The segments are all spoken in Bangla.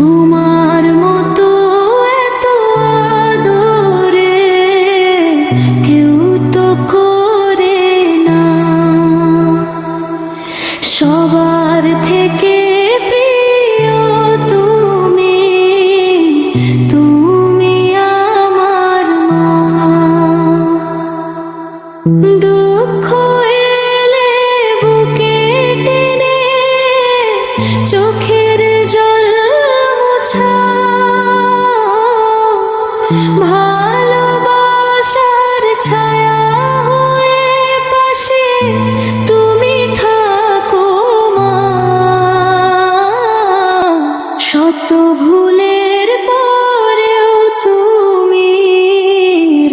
তোমার মতো এত আদরে কেউ তো করে না। সবার থেকে প্রিয় তুমি, তুমি আমার মা। দুঃখ এলে বুকে টেনে চোখের জল ভালোবাসার ছায়া হয়ে পাশে তুমি থাকো মা। শত ভুলের পরেও তুমি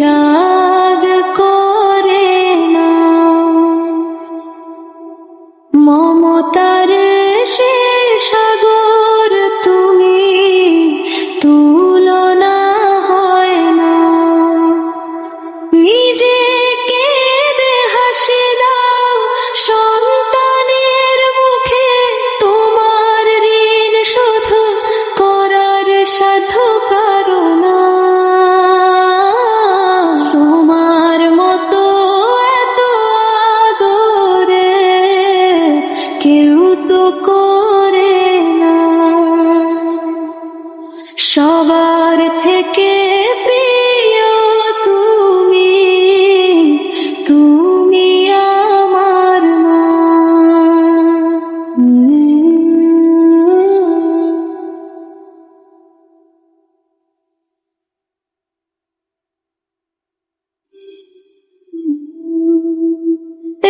রাগ করে না। মমতার সে সাগর তুমি, তুলনা হয় না। নিজেকে হাসি দাও সন্তানের মুখে, তোমার ঋণ শোধ করার সাধ্য কারো না। তোমার মতো এত আদরে কেউ তো করে না। সবার থেকে প্রিয় তুমি, তুমি আমার মা।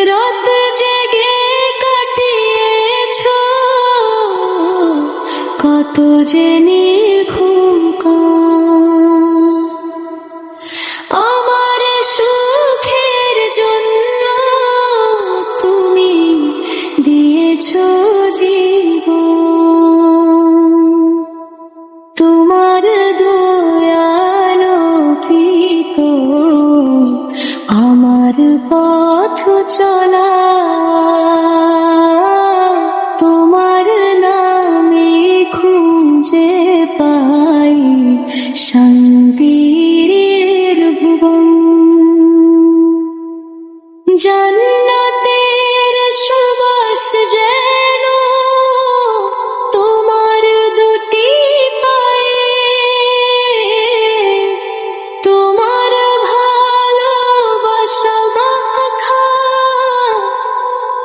রাত জেগে কাটিয়েছো কত যে নির্ঘুম কাল, আমার সুখের জন্য তুমি দিয়েছো জীবন। তোমার দয়ালোকিত আমার পথ চলা, তোমার নামে খুঁজে পাই শান্তির ভুবন। জান্নাতের সুবাস যেন তোমার দুটি পায়ে, তোমার ভালোবাসা মাখা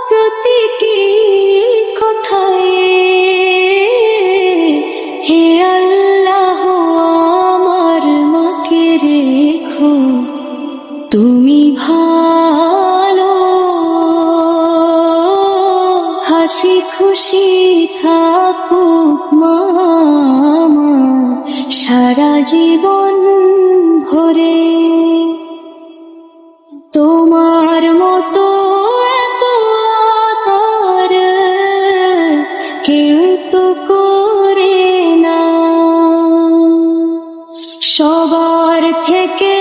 প্রতিটি কথায়। হে আল্লাহ আমার মাকে রেখো তুমি ভালো, হাসি খুশি থাকুক মা আমার সারা জীবন ভরে। তোমার মতো এত আদর কেউ তো করে না। সবার থেকে